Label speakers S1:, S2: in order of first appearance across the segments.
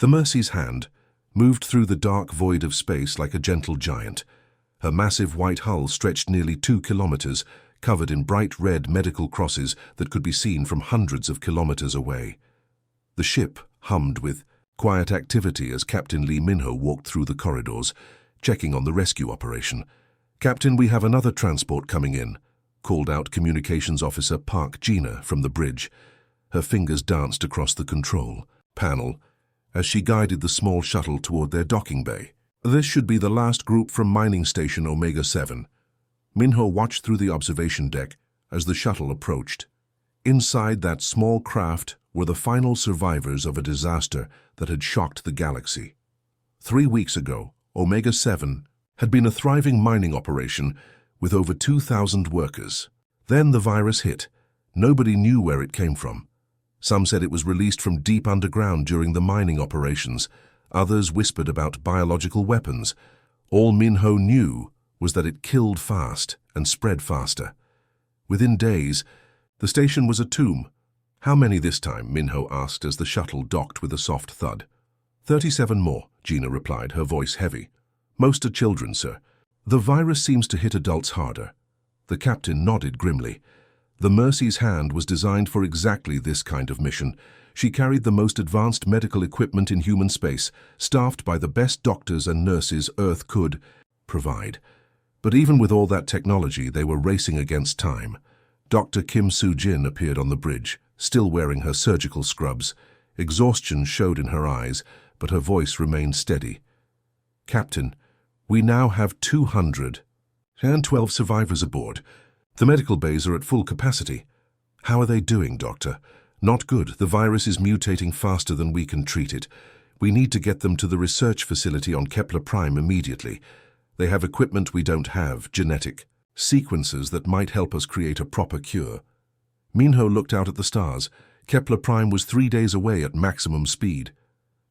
S1: The Mercy's hand moved through the dark void of space like a gentle giant. Her massive white hull stretched nearly 2 kilometers, covered in bright red medical crosses that could be seen from hundreds of kilometers away. The ship hummed with quiet activity as Captain Lee Minho walked through the corridors, checking on the rescue operation. "Captain, we have another transport coming in," called out Communications Officer Park Gina from the bridge. Her fingers danced across the control panel as she guided the small shuttle toward their docking bay. "This should be the last group from mining station Omega 7. Minho watched through the observation deck as the shuttle approached. Inside that small craft were the final survivors of a disaster that had shocked the galaxy. 3 weeks ago, Omega 7 had been a thriving mining operation with over 2,000 workers. Then the virus hit. Nobody knew where it came from. Some said it was released from deep underground during the mining operations. Others whispered about biological weapons. All Minho knew was that it killed fast and spread faster. Within days, the station was a tomb. "How many this time?" Minho asked as the shuttle docked with a soft thud. 37 more, Gina replied, her voice heavy. "Most are children, sir. The virus seems to hit adults harder." The captain nodded grimly. The Mercy's hand was designed for exactly this kind of mission. She carried the most advanced medical equipment in human space, staffed by the best doctors and nurses Earth could provide. But even with all that technology, they were racing against time. Dr. Kim Soo-jin appeared on the bridge, still wearing her surgical scrubs. Exhaustion showed in her eyes, but her voice remained steady. "Captain, we now have 212 survivors aboard. The medical bays are at full capacity." "How are they doing, Doctor?" "Not good. The virus is mutating faster than we can treat it. We need to get them to the research facility on Kepler Prime immediately. They have equipment we don't have, genetic sequences that might help us create a proper cure." Minho looked out at the stars. Kepler Prime was 3 days away at maximum speed.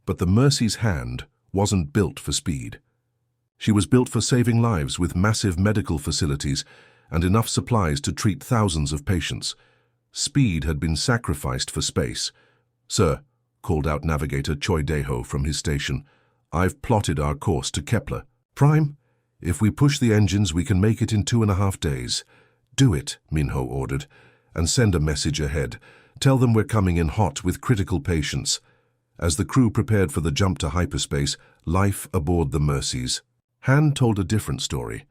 S1: But the Mercy's hand wasn't built for speed. She was built for saving lives with massive medical facilities and enough supplies to treat thousands of patients. Speed had been sacrificed for space. "Sir," called out Navigator Choi Daeho from his station, "I've plotted our course to Kepler Prime. If we push the engines, we can make it in 2.5 days. "Do it," Minho ordered, "and send a message ahead. Tell them we're coming in hot with critical patients." As the crew prepared for the jump to hyperspace, life aboard the Mercy's hand told a different story.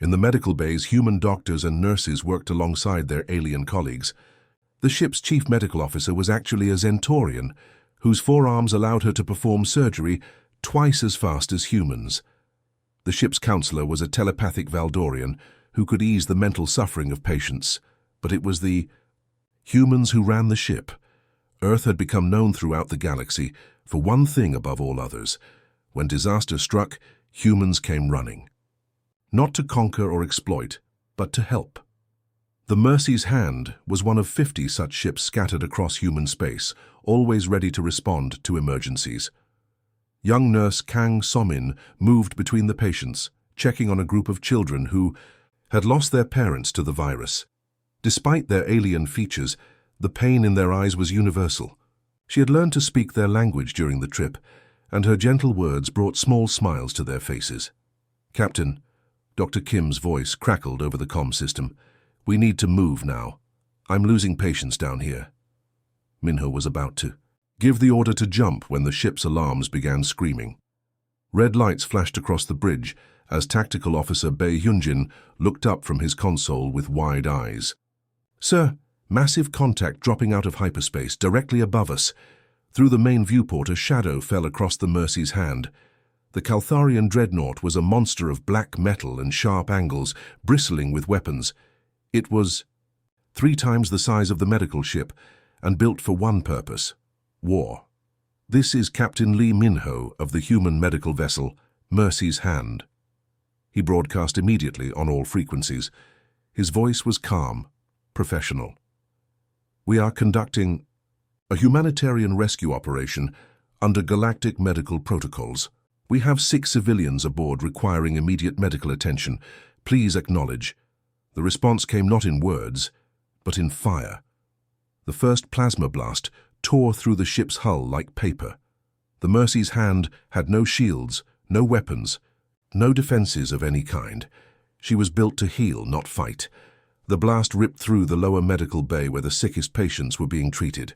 S1: In the medical bays, human doctors and nurses worked alongside their alien colleagues. The ship's chief medical officer was actually a Zentorian, whose forearms allowed her to perform surgery twice as fast as humans. The ship's counselor was a telepathic Valdorian who could ease the mental suffering of patients, but it was the humans who ran the ship. Earth had become known throughout the galaxy for one thing above all others. When disaster struck, humans came running. Not to conquer or exploit, but to help. The Mercy's hand was one of 50 such ships scattered across human space, always ready to respond to emergencies. Young nurse Kang Somin moved between the patients, checking on a group of children who had lost their parents to the virus. Despite their alien features, the pain in their eyes was universal. She had learned to speak their language during the trip, and her gentle words brought small smiles to their faces. "Captain," Dr. Kim's voice crackled over the comm system, "we need to move now. I'm losing patience down here." Minho was about to give the order to jump when the ship's alarms began screaming. Red lights flashed across the bridge as Tactical Officer Bae Hyunjin looked up from his console with wide eyes. "Sir, massive contact dropping out of hyperspace directly above us." Through the main viewport, a shadow fell across the Mercy's hand. The Caltharian dreadnought was a monster of black metal and sharp angles, bristling with weapons. It was 3 times the size of the medical ship and built for one purpose: war. "This is Captain Lee Minho of the human medical vessel, Mercy's Hand." He broadcast immediately on all frequencies. His voice was calm, professional. "We are conducting a humanitarian rescue operation under galactic medical protocols. We have 6 civilians aboard requiring immediate medical attention. Please acknowledge." The response came not in words, but in fire. The first plasma blast tore through the ship's hull like paper. The Mercy's hand had no shields, no weapons, no defenses of any kind. She was built to heal, not fight. The blast ripped through the lower medical bay where the sickest patients were being treated.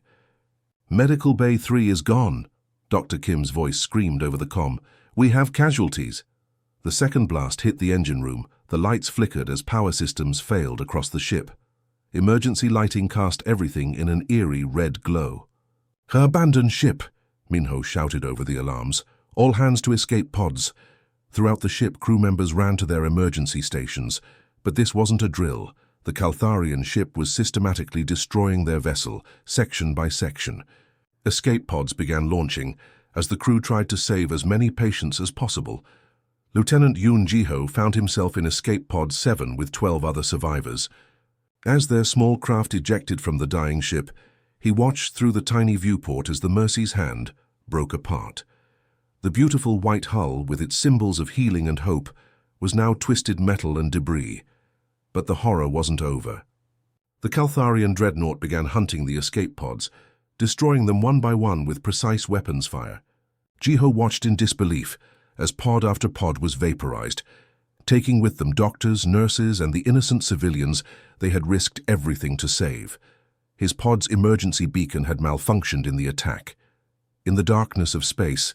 S1: "Medical Bay 3 is gone," Dr. Kim's voice screamed over the comm. "We have casualties." The second blast hit the engine room. The lights flickered as power systems failed across the ship. Emergency lighting cast everything in an eerie red glow. "Her abandoned ship," Minho shouted over the alarms. "All hands to escape pods." Throughout the ship, crew members ran to their emergency stations. But this wasn't a drill. The Caltharian ship was systematically destroying their vessel, section by section. Escape pods began launching as the crew tried to save as many patients as possible. Lieutenant Yoon Ji-ho found himself in Escape Pod 7 with 12 other survivors. As their small craft ejected from the dying ship, he watched through the tiny viewport as the Mercy's hand broke apart. The beautiful white hull, with its symbols of healing and hope, was now twisted metal and debris. But the horror wasn't over. The Caltharian dreadnought began hunting the escape pods, destroying them one by one with precise weapons fire. Ji-ho watched in disbelief as pod after pod was vaporized, taking with them doctors, nurses, and the innocent civilians they had risked everything to save. His pod's emergency beacon had malfunctioned in the attack. In the darkness of space,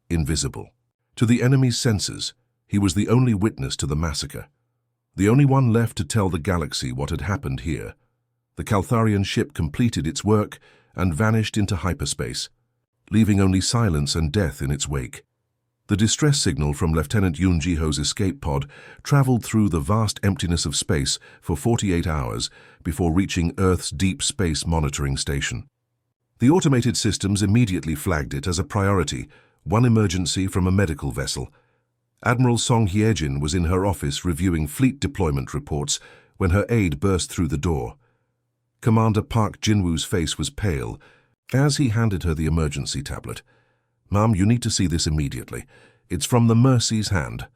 S1: invisible. To the enemy's senses, he was the only witness to the massacre. The only one left to tell the galaxy what had happened here. The Caltharian ship completed its work and vanished into hyperspace, leaving only silence and death in its wake. The distress signal from Lieutenant Yoon Ji-ho's escape pod traveled through the vast emptiness of space for 48 hours before reaching Earth's deep space monitoring station. The automated systems immediately flagged it as a priority, one emergency from a medical vessel. Admiral Song Hye-jin was in her office reviewing fleet deployment reports when her aide burst through the door. Commander Park Jin-woo's face was pale as he handed her the emergency tablet. "Ma'am, you need to see this immediately. It's from the Mercy's hand."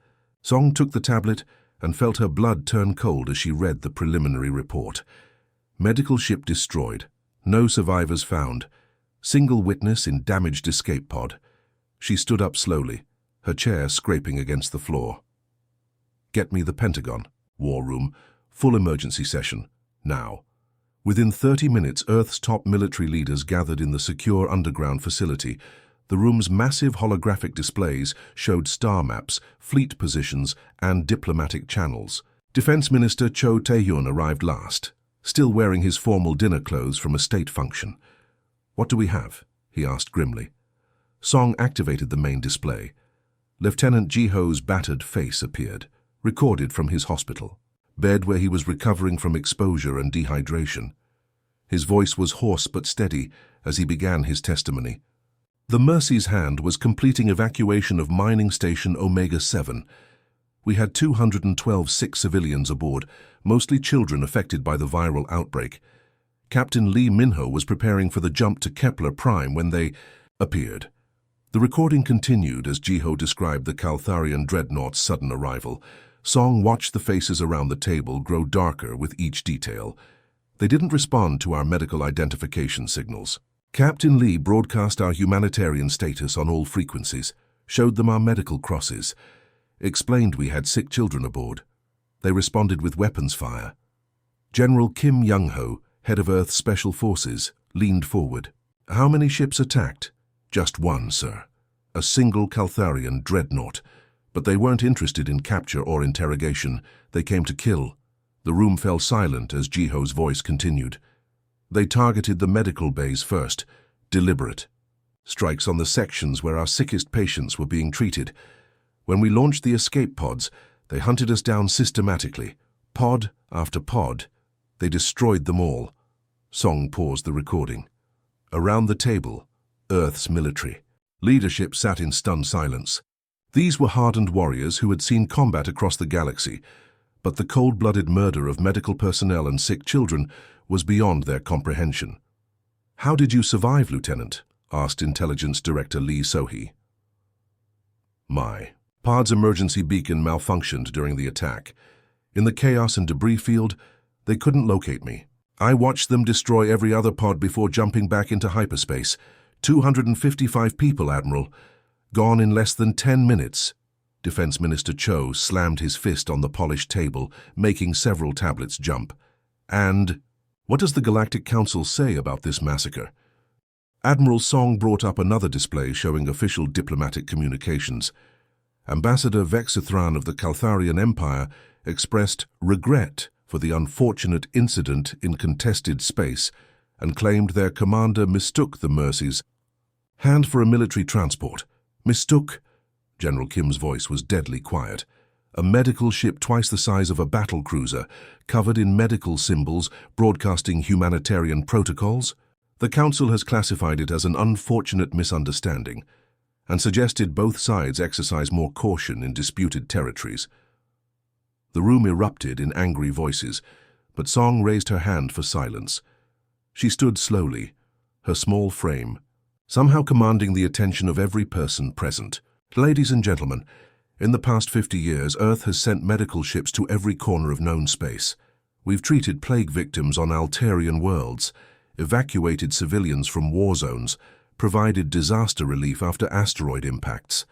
S1: Song took the tablet and felt her blood turn cold as she read the preliminary report. Medical ship destroyed. No survivors found. Single witness in damaged escape pod. She stood up slowly, her chair scraping against the floor. "Get me the Pentagon. War room. Full emergency session. Now." Within 30 minutes, Earth's top military leaders gathered in the secure underground facility. The room's massive holographic displays showed star maps, fleet positions, and diplomatic channels. Defense Minister Cho Tae-hyun arrived last, still wearing his formal dinner clothes from a state function. "What do we have?" he asked grimly. Song activated the main display. Lieutenant Ji-ho's battered face appeared, recorded from his hospital bed where he was recovering from exposure and dehydration. His voice was hoarse but steady as he began his testimony. The Mercy's hand was completing evacuation of mining station Omega-7. We had 212 sick civilians aboard, mostly children affected by the viral outbreak. Captain Lee Minho was preparing for the jump to Kepler Prime when they appeared. The recording continued as Ji-ho described the Caltharian dreadnought's sudden arrival. Song watched the faces around the table grow darker with each detail. They didn't respond to our medical identification signals. Captain Lee broadcast our humanitarian status on all frequencies, showed them our medical crosses, explained we had sick children aboard. They responded with weapons fire. General Kim Young-ho, head of Earth's Special Forces, leaned forward. "How many ships attacked?" "Just one, sir. A single Caltharian dreadnought. But they weren't interested in capture or interrogation. They came to kill." The room fell silent as Ji-ho's voice continued. "They targeted the medical bays first. Deliberate. Strikes on the sections where our sickest patients were being treated. When we launched the escape pods, they hunted us down systematically. Pod after pod. They destroyed them all." Song paused the recording. Around the table, Earth's military leadership sat in stunned silence. These were hardened warriors who had seen combat across the galaxy, but the cold-blooded murder of medical personnel and sick children was beyond their comprehension. "How did you survive, Lieutenant?" asked Intelligence Director Lee So-hee. "My pod's emergency beacon malfunctioned during the attack. In the chaos and debris field, they couldn't locate me. I watched them destroy every other pod before jumping back into hyperspace, 255 people, Admiral. Gone in less than 10 minutes. Defense Minister Cho slammed his fist on the polished table, making several tablets jump. And what does the Galactic Council say about this massacre? Admiral Song brought up another display showing official diplomatic communications. Ambassador Vexithran of the Caltharian Empire expressed regret for the unfortunate incident in contested space and claimed their commander mistook the mercies. Hand for a military transport. Mistook? General Kim's voice was deadly quiet. A medical ship twice the size of a battle cruiser, covered in medical symbols, broadcasting humanitarian protocols? The Council has classified it as an unfortunate misunderstanding and suggested both sides exercise more caution in disputed territories. The room erupted in angry voices, but Song raised her hand for silence. She stood slowly, her small frame, somehow commanding the attention of every person present. Ladies and gentlemen, in the past 50 years, Earth has sent medical ships to every corner of known space. We've treated plague victims on Altarian worlds, evacuated civilians from war zones, provided disaster relief after asteroid impacts.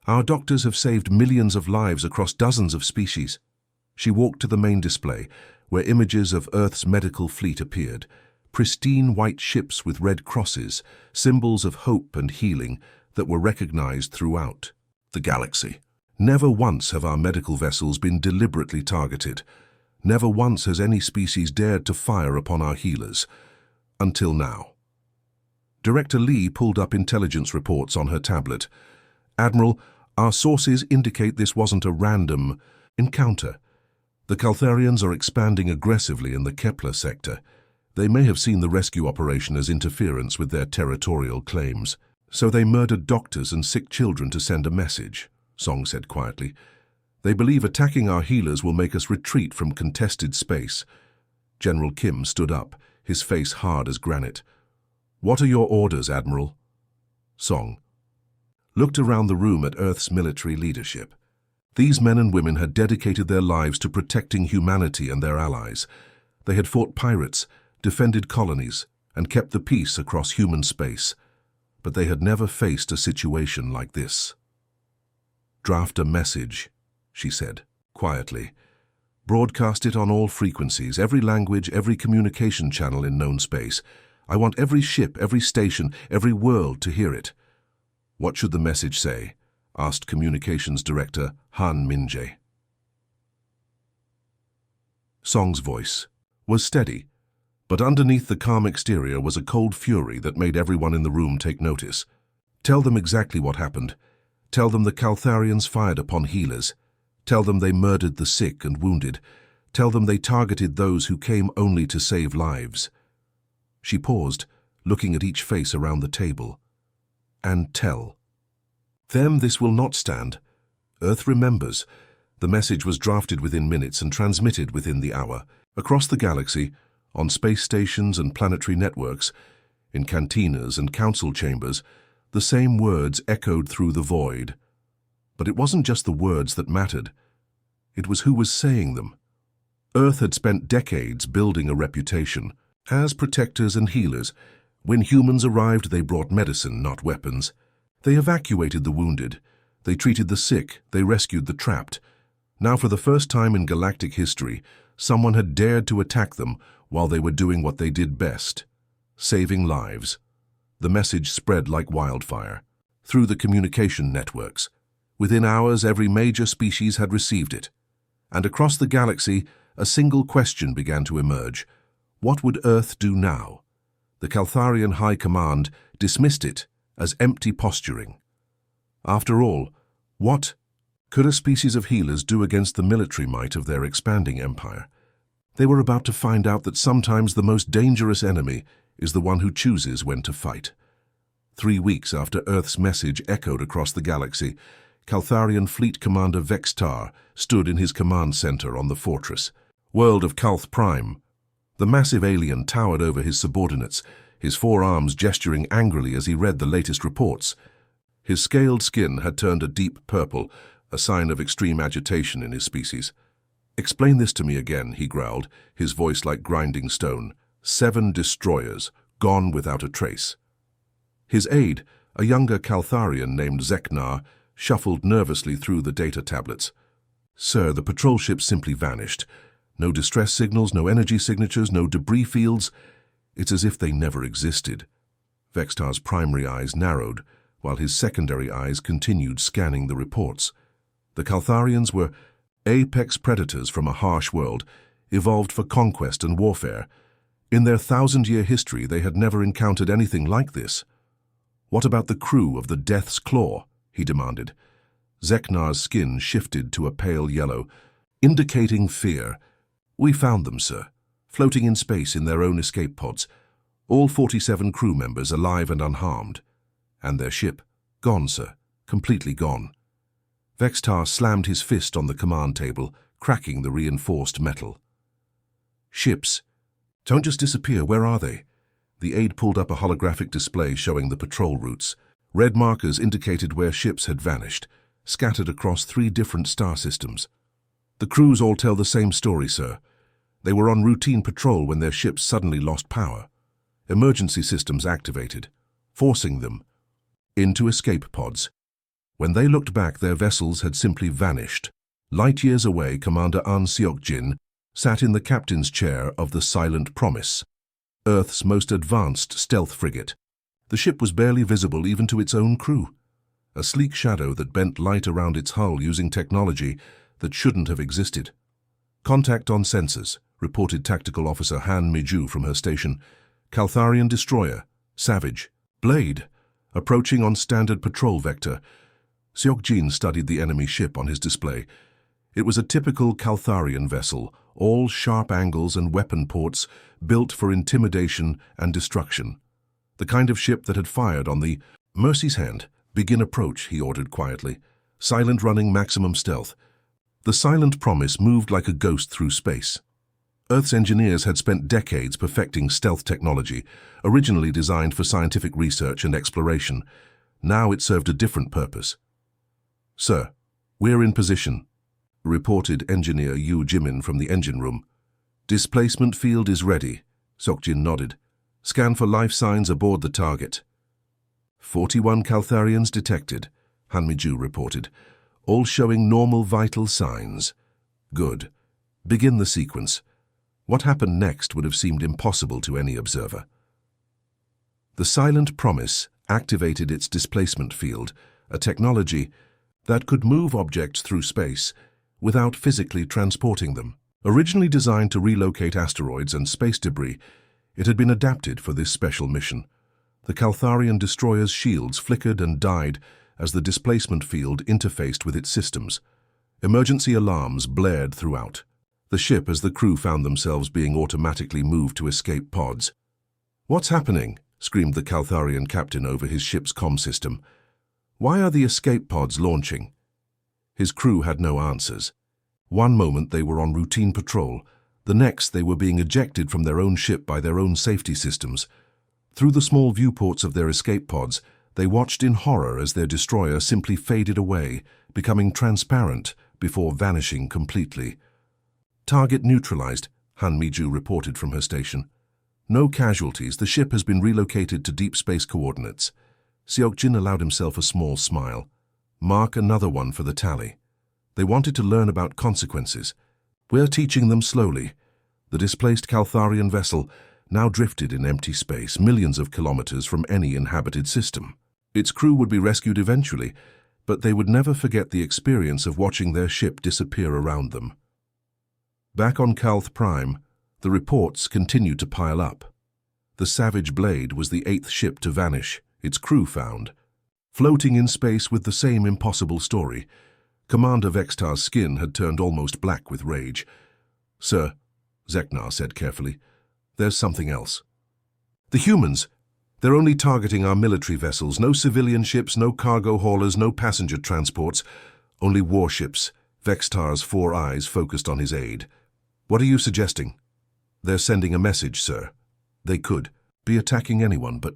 S1: Our doctors have saved millions of lives across dozens of species. She walked to the main display, where images of Earth's medical fleet appeared. Pristine white ships with red crosses, symbols of hope and healing that were recognized throughout the galaxy. Never once have our medical vessels been deliberately targeted. Never once has any species dared to fire upon our healers. Until now. Director Lee pulled up intelligence reports on her tablet. Admiral, our sources indicate this wasn't a random encounter. The Caltharians are expanding aggressively in the Kepler sector. They may have seen the rescue operation as interference with their territorial claims. So they murdered doctors and sick children to send a message, Song said quietly. They believe attacking our healers will make us retreat from contested space. General Kim stood up, his face hard as granite. What are your orders, Admiral? Song looked around the room at Earth's military leadership. These men and women had dedicated their lives to protecting humanity and their allies. They had fought pirates, defended colonies, and kept the peace across human space. But they had never faced a situation like this. Draft a message, she said, quietly. Broadcast it on all frequencies, every language, every communication channel in known space. I want every ship, every station, every world to hear it. What should the message say? Asked Communications Director Han Minjae. Song's voice was steady, but underneath the calm exterior was a cold fury that made everyone in the room take notice. Tell them exactly what happened. Tell them the Caltharians fired upon healers. Tell them they murdered the sick and wounded. Tell them they targeted those who came only to save lives. She paused, looking at each face around the table. And tell them this will not stand. Earth remembers. The message was drafted within minutes and transmitted within the hour. Across the galaxy, on space stations and planetary networks, in cantinas and council chambers, the same words echoed through the void. But it wasn't just the words that mattered. It was who was saying them. Earth had spent decades building a reputation as protectors and healers. When humans arrived, they brought medicine, not weapons. They evacuated the wounded. They treated the sick. They rescued the trapped. Now, for the first time in galactic history, someone had dared to attack them while they were doing what they did best, saving lives. The message spread like wildfire, through the communication networks. Within hours, every major species had received it. And across the galaxy, a single question began to emerge. What would Earth do now? The Caltharian High Command dismissed it as empty posturing. After all, what could a species of healers do against the military might of their expanding empire? They were about to find out that sometimes the most dangerous enemy is the one who chooses when to fight. 3 weeks after Earth's message echoed across the galaxy, Caltharian Fleet Commander Vextar stood in his command center on the fortress, world of Calth Prime. The massive alien towered over his subordinates, his four arms gesturing angrily as he read the latest reports. His scaled skin had turned a deep purple, a sign of extreme agitation in his species. "Explain this to me again," he growled, his voice like grinding stone. "7 destroyers, gone without a trace." His aide, a younger Caltharian named Zeknar, shuffled nervously through the data tablets. "Sir, the patrol ship simply vanished. No distress signals, no energy signatures, no debris fields. It's as if they never existed." Vextar's primary eyes narrowed, while his secondary eyes continued scanning the reports. The Caltharians were apex predators from a harsh world, evolved for conquest and warfare. In their 1,000-year history, they had never encountered anything like this. "What about the crew of the Death's Claw?" he demanded. Zeknar's skin shifted to a pale yellow, indicating fear. "We found them, sir, floating in space in their own escape pods. All 47 crew members alive and unharmed. And their ship, gone, sir, completely gone." Vextar slammed his fist on the command table, cracking the reinforced metal. "Ships. Don't just disappear, where are they?" The aide pulled up a holographic display showing the patrol routes. Red markers indicated where ships had vanished, scattered across 3 different star systems. "The crews all tell the same story, sir. They were on routine patrol when their ships suddenly lost power. Emergency systems activated, forcing them into escape pods. When they looked back, their vessels had simply vanished." Light years away, Commander An Seok-jin sat in the captain's chair of the Silent Promise, Earth's most advanced stealth frigate. The ship was barely visible even to its own crew, a sleek shadow that bent light around its hull using technology that shouldn't have existed. "Contact on sensors," reported Tactical Officer Han Miju from her station. "Caltharian destroyer, Savage, Blade, approaching on standard patrol vector." Seok-jin studied the enemy ship on his display. It was a typical Caltharian vessel, all sharp angles and weapon ports built for intimidation and destruction. The kind of ship that had fired on the Mercy's Hand. "Begin approach," he ordered quietly. "Silent running, maximum stealth." The Silent Promise moved like a ghost through space. Earth's engineers had spent decades perfecting stealth technology, originally designed for scientific research and exploration. Now it served a different purpose. "Sir, we're in position," reported Engineer Yu Jimin from the engine room. "Displacement field is ready," Seok-jin nodded. "Scan for life signs aboard the target." 41 Caltharians detected, Han Miju reported, all showing normal vital signs. "Good. Begin the sequence." What happened next would have seemed impossible to any observer. The Silent Promise activated its displacement field, a technology that could move objects through space without physically transporting them. Originally designed to relocate asteroids and space debris, it had been adapted for this special mission. The Caltharian destroyer's shields flickered and died as the displacement field interfaced with its systems. Emergency alarms blared throughout. The ship as the crew found themselves being automatically moved to escape pods. "What's happening?" screamed the Caltharian captain over his ship's comm system. "Why are the escape pods launching?" His crew had no answers. One moment they were on routine patrol, the next they were being ejected from their own ship by their own safety systems. Through the small viewports of their escape pods, they watched in horror as their destroyer simply faded away, becoming transparent before vanishing completely. "Target neutralized," Han Miju reported from her station. "No casualties. The ship has been relocated to deep space coordinates." Seok-jin allowed himself a small smile. "Mark another one for the tally." They wanted to learn about consequences. "We're teaching them slowly." The displaced Caltharian vessel now drifted in empty space, millions of kilometers from any inhabited system. Its crew would be rescued eventually, but they would never forget the experience of watching their ship disappear around them. Back on Calth Prime, the reports continued to pile up. The Savage Blade was the 8th ship to vanish, its crew found. Floating in space with the same impossible story, Commander Vextar's skin had turned almost black with rage. "Sir," Zeknar said carefully, "there's something else. The humans, they're only targeting our military vessels, no civilian ships, no cargo haulers, no passenger transports, only warships." Vextar's 4 eyes focused on his aide. "What are you suggesting?" "They're sending a message, sir. They could be attacking anyone, but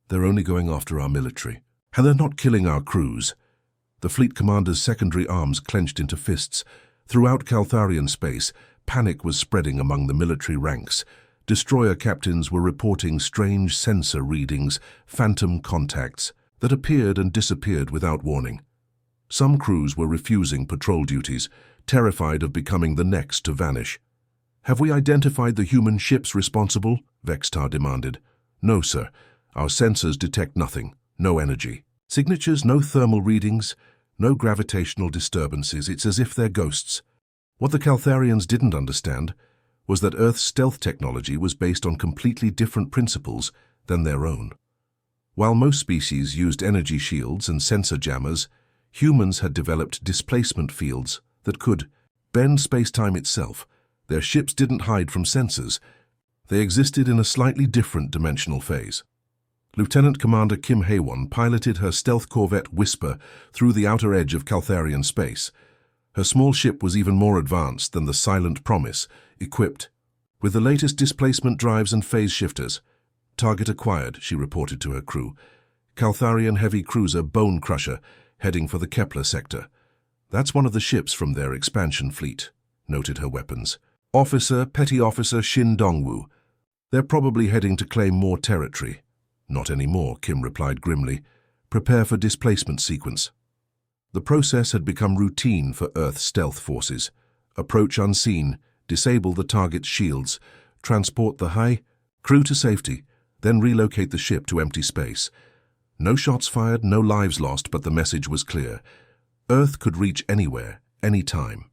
S1: they're only going after our military. And they're not killing our crews." The fleet commander's secondary arms clenched into fists. Throughout Caltharian space, panic was spreading among the military ranks. Destroyer captains were reporting strange sensor readings, phantom contacts, that appeared and disappeared without warning. Some crews were refusing patrol duties, terrified of becoming the next to vanish. "Have we identified the human ships responsible?" Vextar demanded. "No, sir. Our sensors detect nothing. No energy. Signatures, no thermal readings, no gravitational disturbances. It's as if they're ghosts." What the Caltharians didn't understand was that Earth's stealth technology was based on completely different principles than their own. While most species used energy shields and sensor jammers, humans had developed displacement fields that could bend space-time itself. Their ships didn't hide from sensors. They existed in a slightly different dimensional phase. Lieutenant Commander Kim Haewon piloted her stealth corvette Whisper through the outer edge of Caltharian space. Her small ship was even more advanced than the Silent Promise, equipped with the latest displacement drives and phase shifters. "Target acquired," she reported to her crew. "Caltharian heavy cruiser Bone Crusher, heading for the Kepler sector." "That's one of the ships from their expansion fleet," noted her weapons. Petty Officer Shin Dongwoo. "They're probably heading to claim more territory." "Not anymore," Kim replied grimly. "Prepare for displacement sequence." The process had become routine for Earth's stealth forces. Approach unseen, disable the target's shields, transport the high crew to safety, then relocate the ship to empty space. No shots fired, no lives lost, but the message was clear. Earth could reach anywhere, anytime.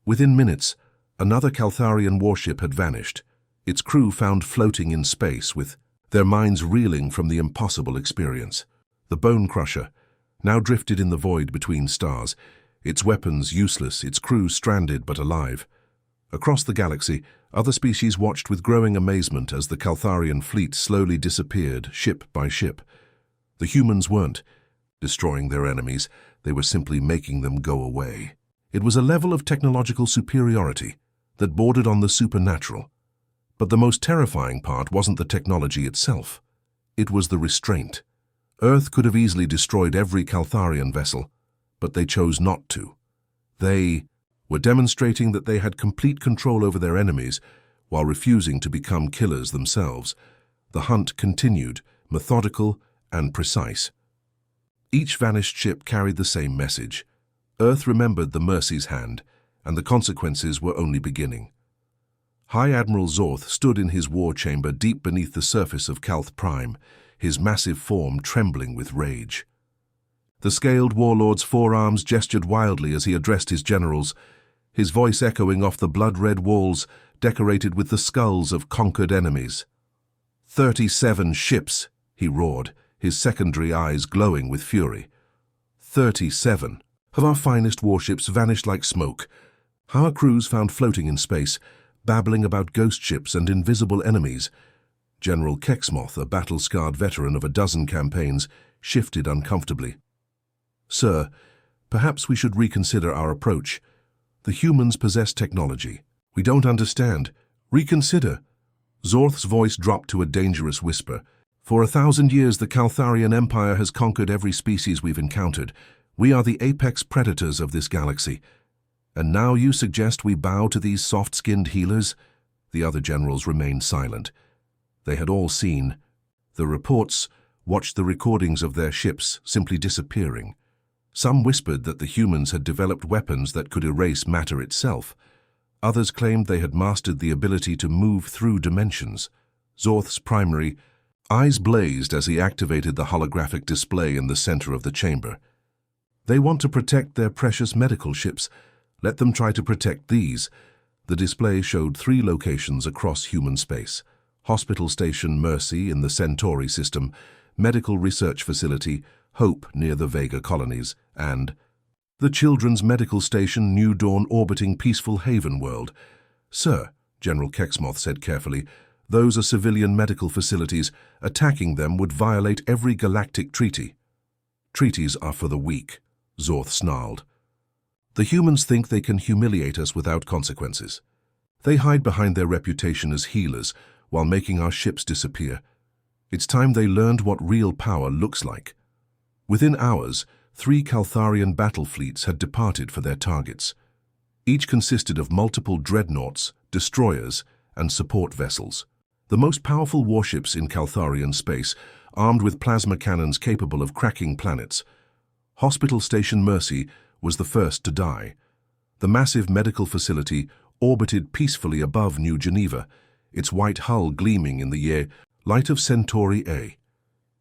S1: Within minutes, another Caltharian warship had vanished, its crew found floating in space with their minds reeling from the impossible experience. The Bone Crusher now drifted in the void between stars, its weapons useless, its crew stranded but alive. Across the galaxy, other species watched with growing amazement as the Caltharian fleet slowly disappeared, ship by ship. The humans weren't destroying their enemies, they were simply making them go away. It was a level of technological superiority that bordered on the supernatural. But the most terrifying part wasn't the technology itself. It was the restraint. Earth could have easily destroyed every Caltharian vessel, but they chose not to. They were demonstrating that they had complete control over their enemies while refusing to become killers themselves. The hunt continued, methodical and precise. Each vanished ship carried the same message. Earth remembered the Mercy's hand, and the consequences were only beginning. High Admiral Zorth stood in his war chamber deep beneath the surface of Calth Prime, his massive form trembling with rage. The scaled warlord's forearms gestured wildly as he addressed his generals, his voice echoing off the blood-red walls decorated with the skulls of conquered enemies. 37 ships, he roared, his secondary eyes glowing with fury. 37 of our finest warships vanished like smoke. Our crews found floating in space, babbling about ghost ships and invisible enemies. General Kexmoth, a battle-scarred veteran of a dozen campaigns, shifted uncomfortably. "Sir, perhaps we should reconsider our approach. The humans possess technology. We don't understand. Reconsider." Zorth's voice dropped to a dangerous whisper. "For 1,000 years, the Caltharian Empire has conquered every species we've encountered. We are the apex predators of this galaxy. And now you suggest we bow to these soft-skinned healers?" The other generals remained silent. They had all seen the reports, watched the recordings of their ships simply disappearing. Some whispered that the humans had developed weapons that could erase matter itself. Others claimed they had mastered the ability to move through dimensions. Zorth's primary eyes blazed as he activated the holographic display in the center of the chamber. "They want to protect their precious medical ships. Let them try to protect these." The display showed 3 locations across human space: Hospital Station Mercy in the Centauri system, Medical Research Facility Hope near the Vega colonies, and the Children's Medical Station New Dawn orbiting Peaceful Haven world. "Sir," General Kexmoth said carefully, "those are civilian medical facilities. Attacking them would violate every galactic treaty." "Treaties are for the weak," Zorth snarled. "The humans think they can humiliate us without consequences. They hide behind their reputation as healers while making our ships disappear. It's time they learned what real power looks like." Within hours, 3 Caltharian battle fleets had departed for their targets. Each consisted of multiple dreadnoughts, destroyers, and support vessels. the most powerful warships in Caltharian space, armed with plasma cannons capable of cracking planets. Hospital Station Mercy was the first to die. The massive medical facility orbited peacefully above New Geneva, its white hull gleaming in the light of Centauri A.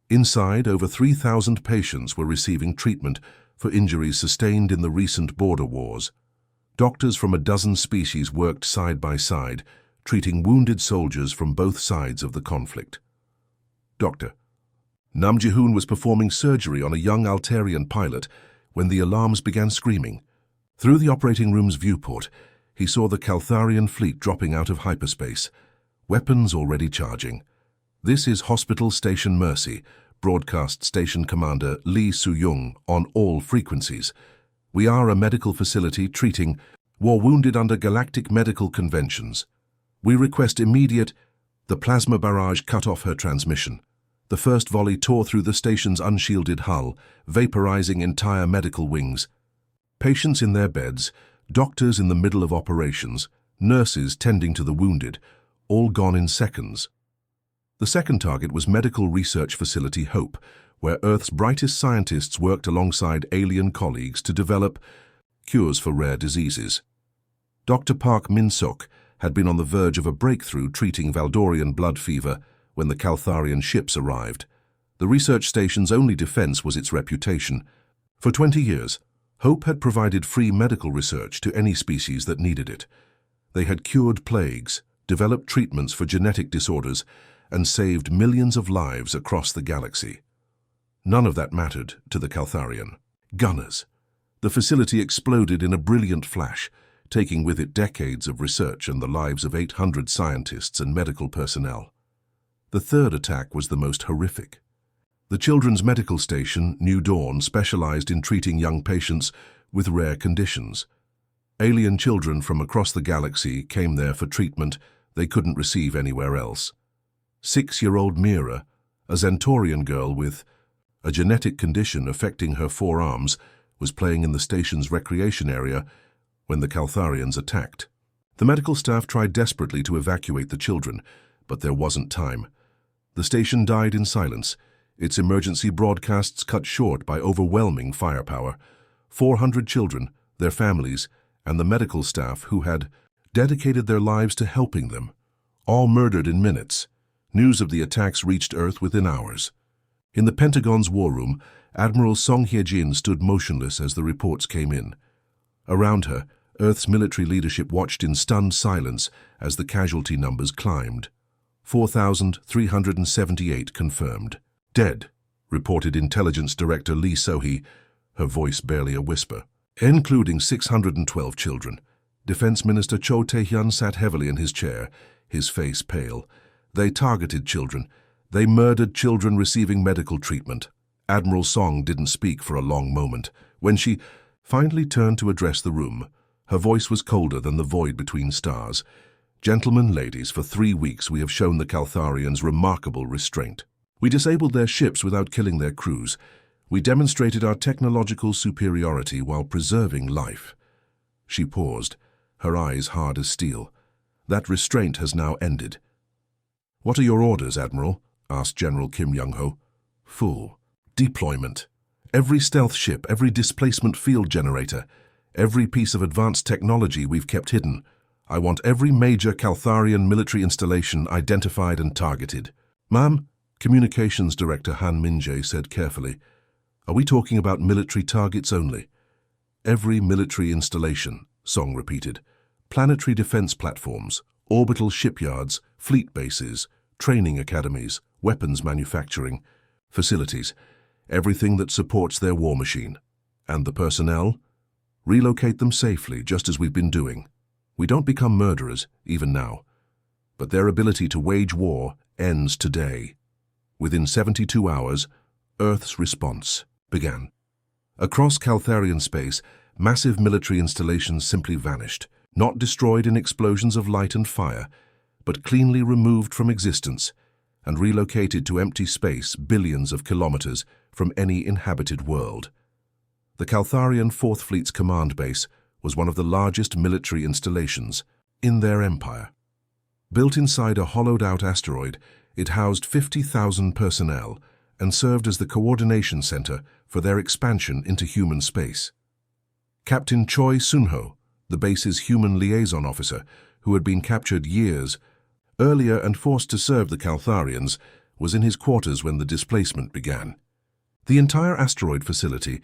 S1: Inside, over 3,000 patients were receiving treatment for injuries sustained in the recent border wars. Doctors from a dozen species worked side by side, treating wounded soldiers from both sides of the conflict. Dr. Nam Ji-hoon was performing surgery on a young Altarian pilot when the alarms began screaming. Through the operating room's viewport, he saw the Caltharian fleet dropping out of hyperspace, weapons already charging. "This is Hospital Station Mercy," broadcast Station Commander Lee Soo-young on all frequencies. "We are a medical facility treating war wounded under galactic medical conventions. We request immediate..." The plasma barrage cut off her transmission. The first volley tore through the station's unshielded hull, vaporizing entire medical wings. Patients in their beds, doctors in the middle of operations, nurses tending to the wounded, all gone in seconds. The second target was Medical Research Facility Hope, where Earth's brightest scientists worked alongside alien colleagues to develop cures for rare diseases. Dr. Park Min-suk had been on the verge of a breakthrough treating Valdorian blood fever when the Caltharian ships arrived. The research station's only defense was its reputation. For 20 years, Hope had provided free medical research to any species that needed it. They had cured plagues, developed treatments for genetic disorders, and saved millions of lives across the galaxy. None of that mattered to the Caltharian. Gunners. The facility exploded in a brilliant flash, taking with it decades of research and the lives of 800 scientists and medical personnel. The third attack was the most horrific. The Children's Medical Station, New Dawn, specialized in treating young patients with rare conditions. Alien children from across the galaxy came there for treatment they couldn't receive anywhere else. 6-year-old Mira, a Zentorian girl with a genetic condition affecting her forearms, was playing in the station's recreation area when the Caltharians attacked. The medical staff tried desperately to evacuate the children, but there wasn't time. The station died in silence, its emergency broadcasts cut short by overwhelming firepower. 400 children, their families, and the medical staff who had dedicated their lives to helping them, all murdered in minutes. News of the attacks reached Earth within hours. In the Pentagon's war room, Admiral Song Hye-jin stood motionless as the reports came in. Around her, Earth's military leadership watched in stunned silence as the casualty numbers climbed. 4,378 confirmed. "Dead," reported Intelligence Director Lee So-hee, her voice barely a whisper. "Including 612 children." Defense Minister Cho Tae-hyun sat heavily in his chair, his face pale. "They targeted children. They murdered children receiving medical treatment." Admiral Song didn't speak for a long moment. When she finally turned to address the room, her voice was colder than the void between stars. "Gentlemen, ladies, for 3 weeks we have shown the Caltharians remarkable restraint. We disabled their ships without killing their crews. We demonstrated our technological superiority while preserving life." She paused, her eyes hard as steel. "That restraint has now ended." "What are your orders, Admiral?" asked General Kim Young-ho. "Full deployment. Every stealth ship, every displacement field generator, every piece of advanced technology we've kept hidden. I want every major Caltharian military installation identified and targeted." "Ma'am," Communications Director Han Min-jae said carefully, "are we talking about military targets only?" "Every military installation," Song repeated. "Planetary defense platforms, orbital shipyards, fleet bases, training academies, weapons manufacturing, facilities, everything that supports their war machine. And the personnel? Relocate them safely, just as we've been doing. We don't become murderers, even now. But their ability to wage war ends today." Within 72 hours, Earth's response began. Across Caltharian space, massive military installations simply vanished, not destroyed in explosions of light and fire, but cleanly removed from existence and relocated to empty space billions of kilometers from any inhabited world. The Caltharian Fourth Fleet's command base was one of the largest military installations in their empire. Built inside a hollowed-out asteroid, it housed 50,000 personnel and served as the coordination center for their expansion into human space. Captain Choi Sunho, the base's human liaison officer, who had been captured years earlier and forced to serve the Caltharians, was in his quarters when the displacement began. The entire asteroid facility,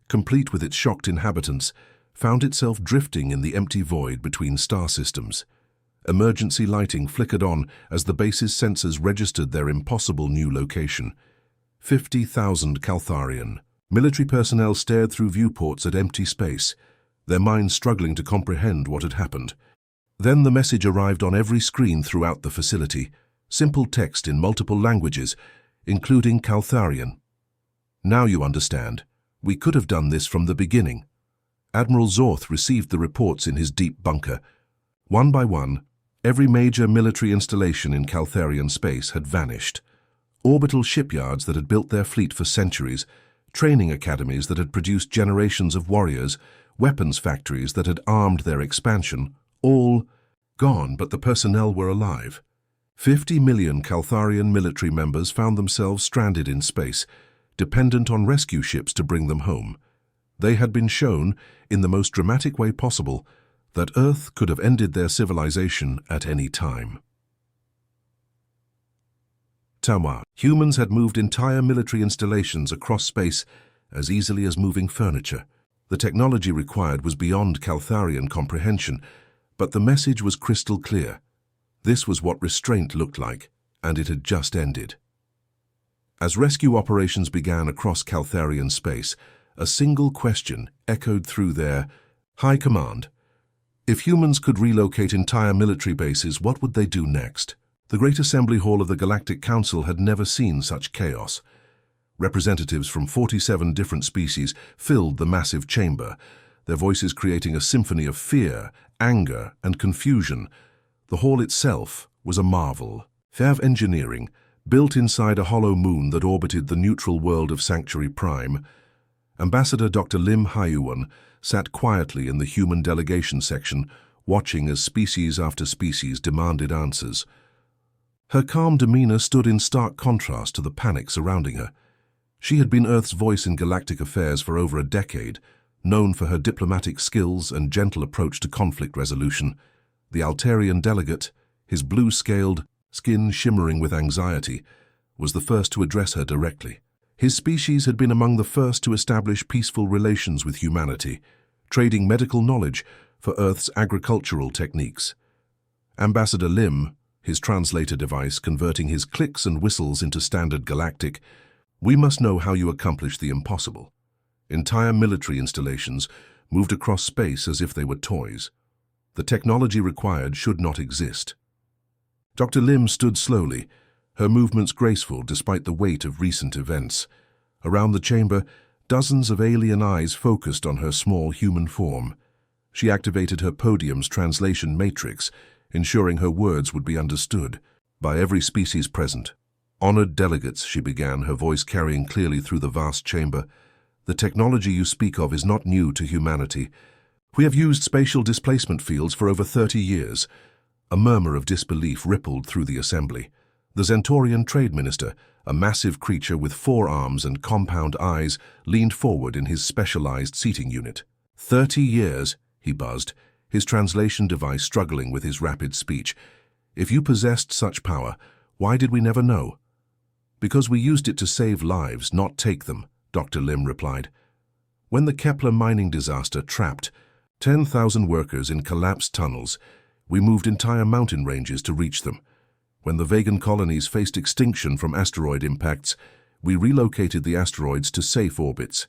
S1: complete with its shocked inhabitants, found itself drifting in the empty void between star systems. Emergency lighting flickered on as the base's sensors registered their impossible new location. 50,000 Caltharian. Military personnel stared through viewports at empty space, their minds struggling to comprehend what had happened. Then the message arrived on every screen throughout the facility, simple text in multiple languages, including Caltharian. "Now you understand. We could have done this from the beginning." Admiral Zorth received the reports in his deep bunker. One by one, every major military installation in Caltharian space had vanished. Orbital shipyards that had built their fleet for centuries, training academies that had produced generations of warriors, weapons factories that had armed their expansion, all gone, but the personnel were alive. 50 million Caltharian military members found themselves stranded in space, dependent on rescue ships to bring them home. They had been shown, in the most dramatic way possible, that Earth could have ended their civilization at any time. Tawa. Humans had moved entire military installations across space as easily as moving furniture. The technology required was beyond Caltharian comprehension, but the message was crystal clear. This was what restraint looked like, and it had just ended. As rescue operations began across Caltharian space, a single question echoed through their high command. If humans could relocate entire military bases, what would they do next? The Great Assembly Hall of the Galactic Council had never seen such chaos. Representatives from 47 different species filled the massive chamber, their voices creating a symphony of fear, anger, and confusion. The hall itself was a marvel. Fav engineering, built inside a hollow moon that orbited the neutral world of Sanctuary Prime. Ambassador Dr. Lim Hyuan sat quietly in the human delegation section, watching as species after species demanded answers. Her calm demeanor stood in stark contrast to the panic surrounding her. She had been Earth's voice in galactic affairs for over a decade, known for her diplomatic skills and gentle approach to conflict resolution. The Altarian delegate, his blue-scaled skin shimmering with anxiety, was the first to address her directly. His species had been among the first to establish peaceful relations with humanity, trading medical knowledge for Earth's agricultural techniques. Ambassador Lim, his translator device converting his clicks and whistles into standard galactic, "We must know how you accomplished the impossible." Entire military installations moved across space as if they were toys. The technology required should not exist. Dr. Lim stood slowly, her movements graceful despite the weight of recent events. Around the chamber, dozens of alien eyes focused on her small human form. She activated her podium's translation matrix, ensuring her words would be understood by every species present. "Honored delegates," she began, her voice carrying clearly through the vast chamber, "the technology you speak of is not new to humanity. We have used spatial displacement fields for over 30 years. A murmur of disbelief rippled through the assembly. The Zentorian trade minister, a massive creature with 4 arms and compound eyes, leaned forward in his specialized seating unit. 30 years, he buzzed, his translation device struggling with his rapid speech. "If you possessed such power, why did we never know?" "Because we used it to save lives, not take them," Dr. Lim replied. "When the Kepler mining disaster trapped 10,000 workers in collapsed tunnels, we moved entire mountain ranges to reach them. When the Vegan colonies faced extinction from asteroid impacts, we relocated the asteroids to safe orbits.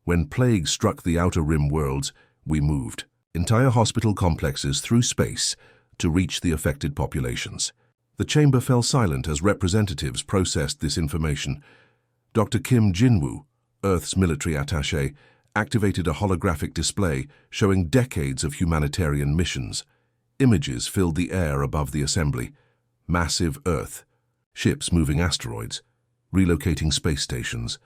S1: When plague struck the outer rim worlds, we moved entire hospital complexes through space to reach the affected populations." The chamber fell silent as representatives processed this information. Dr. Kim Jinwoo, Earth's military attaché, activated a holographic display showing decades of humanitarian missions. Images filled the air above the assembly. Massive Earth, ships moving asteroids, relocating space stations,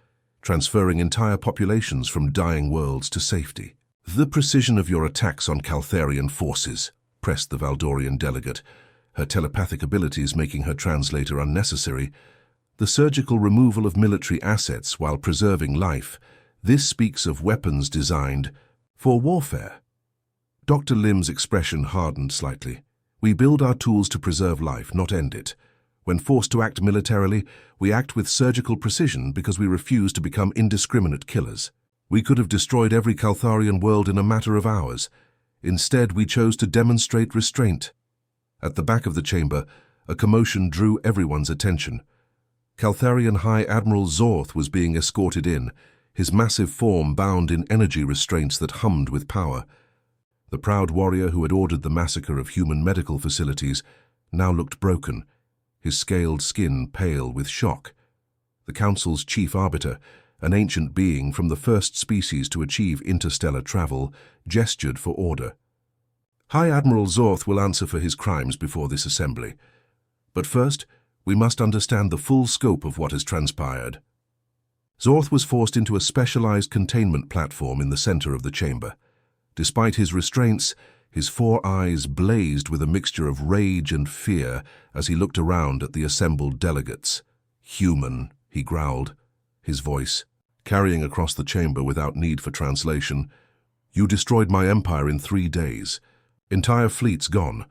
S1: transferring entire populations from dying worlds to safety. "The precision of your attacks on Caltharian forces," pressed the Valdorian delegate, her telepathic abilities making her translator unnecessary, the surgical removal of military assets while preserving life. This speaks of weapons designed for warfare. Dr. Lim's expression hardened slightly. We build our tools to preserve life, not end it. When forced to act militarily, we act with surgical precision because we refuse to become indiscriminate killers. We could have destroyed every Caltharian world in a matter of hours. Instead, we chose to demonstrate restraint. At the back of the chamber, a commotion drew everyone's attention. Caltharian High Admiral Zorth was being escorted in, his massive form bound in energy restraints that hummed with power. The proud warrior who had ordered the massacre of human medical facilities now looked broken, his scaled skin pale with shock. The Council's chief arbiter, an ancient being from the first species to achieve interstellar travel, gestured for order. High Admiral Zorth will answer for his crimes before this assembly. But first, we must understand the full scope of what has transpired. Zorth was forced into a specialized containment platform in the center of the chamber. Despite his restraints, his 4 eyes blazed with a mixture of rage and fear as he looked around at the assembled delegates. "Human," he growled, his voice carrying across the chamber without need for translation. "You destroyed my empire in 3 days. Entire fleets gone.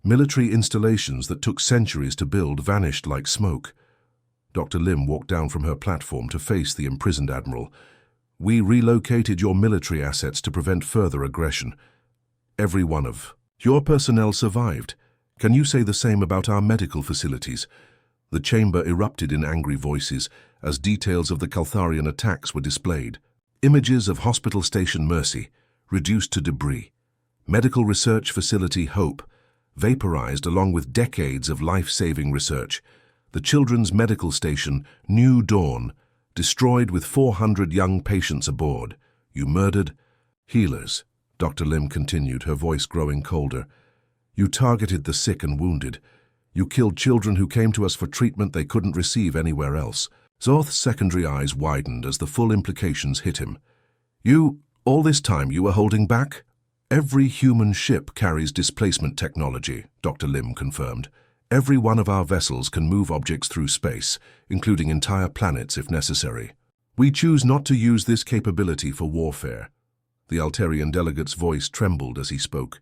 S1: Military installations that took centuries to build vanished like smoke." Dr. Lim walked down from her platform to face the imprisoned admiral. "We relocated your military assets to prevent further aggression. Every one of your personnel survived. Can you say the same about our medical facilities?" The chamber erupted in angry voices as details of the Caltharian attacks were displayed. Images of Hospital Station Mercy, reduced to debris. Medical Research Facility Hope, vaporized along with decades of life-saving research. The Children's Medical Station New Dawn, destroyed with 400 young patients aboard. "You murdered healers," Dr. Lim continued, her voice growing colder. "You targeted the sick and wounded. You killed children who came to us for treatment they couldn't receive anywhere else." Zorth's secondary eyes widened as the full implications hit him. All this time you were holding back?" "Every human ship carries displacement technology," Dr. Lim confirmed. "Every one of our vessels can move objects through space, including entire planets if necessary. We choose not to use this capability for warfare." The Altarian delegate's voice trembled as he spoke.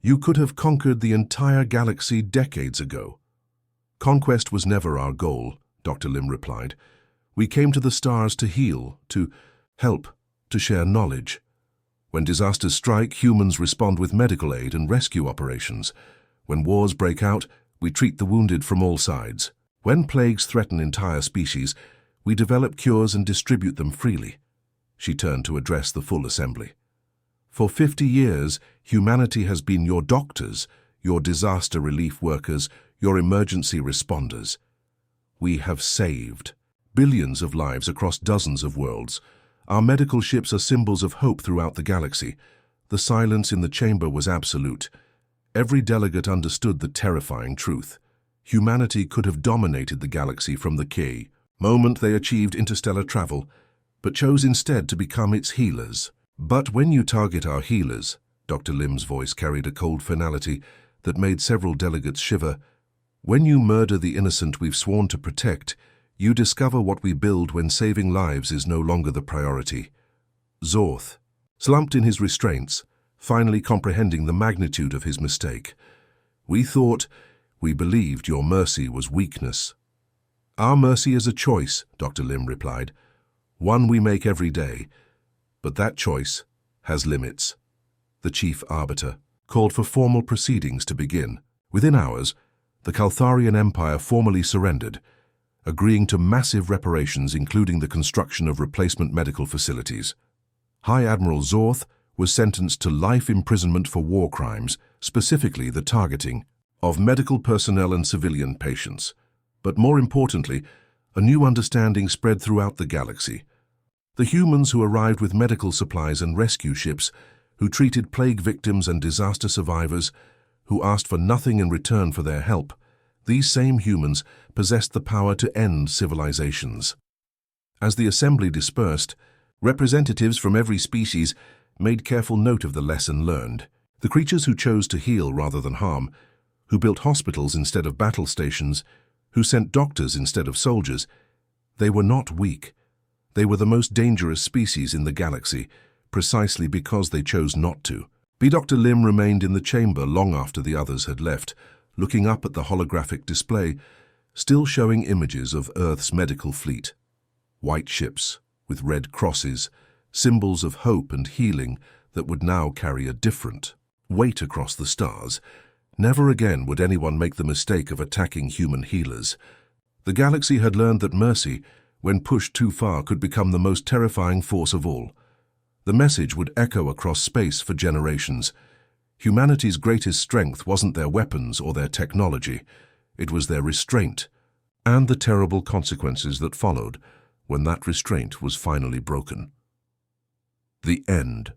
S1: "You could have conquered the entire galaxy decades ago." "Conquest was never our goal," Dr. Lim replied. "We came to the stars to heal, to help, to share knowledge. When disasters strike, humans respond with medical aid and rescue operations. When wars break out, we treat the wounded from all sides. When plagues threaten entire species, we develop cures and distribute them freely." She turned to address the full assembly. "For 50 years, humanity has been your doctors, your disaster relief workers, your emergency responders. We have saved billions of lives across dozens of worlds. Our medical ships are symbols of hope throughout the galaxy." The silence in the chamber was absolute. Every delegate understood the terrifying truth. Humanity could have dominated the galaxy from the key moment they achieved interstellar travel, but chose instead to become its healers. "But when you target our healers," Dr. Lim's voice carried a cold finality that made several delegates shiver, "when you murder the innocent we've sworn to protect, you discover what we build when saving lives is no longer the priority." Zorth slumped in his restraints, finally comprehending the magnitude of his mistake. "We believed your mercy was weakness." "Our mercy is a choice," Dr. Lim replied. "One we make every day. But that choice has limits." The chief arbiter called for formal proceedings to begin. Within hours, the Caltharian Empire formally surrendered, agreeing to massive reparations including the construction of replacement medical facilities. High Admiral Zorth was sentenced to life imprisonment for war crimes, specifically the targeting of medical personnel and civilian patients. But more importantly, a new understanding spread throughout the galaxy. The humans who arrived with medical supplies and rescue ships, who treated plague victims and disaster survivors, who asked for nothing in return for their help, these same humans possessed the power to end civilizations. As the assembly dispersed, representatives from every species made careful note of the lesson learned. The creatures who chose to heal rather than harm, who built hospitals instead of battle stations, who sent doctors instead of soldiers. They were not weak. They were the most dangerous species in the galaxy, precisely because they chose not to. Dr. Lim remained in the chamber long after the others had left, looking up at the holographic display, still showing images of Earth's medical fleet. White ships, with red crosses, symbols of hope and healing that would now carry a different weight across the stars. Never again would anyone make the mistake of attacking human healers. The galaxy had learned that mercy, when pushed too far, could become the most terrifying force of all. The message would echo across space for generations. Humanity's greatest strength wasn't their weapons or their technology. It was their restraint, and the terrible consequences that followed when that restraint was finally broken. The end.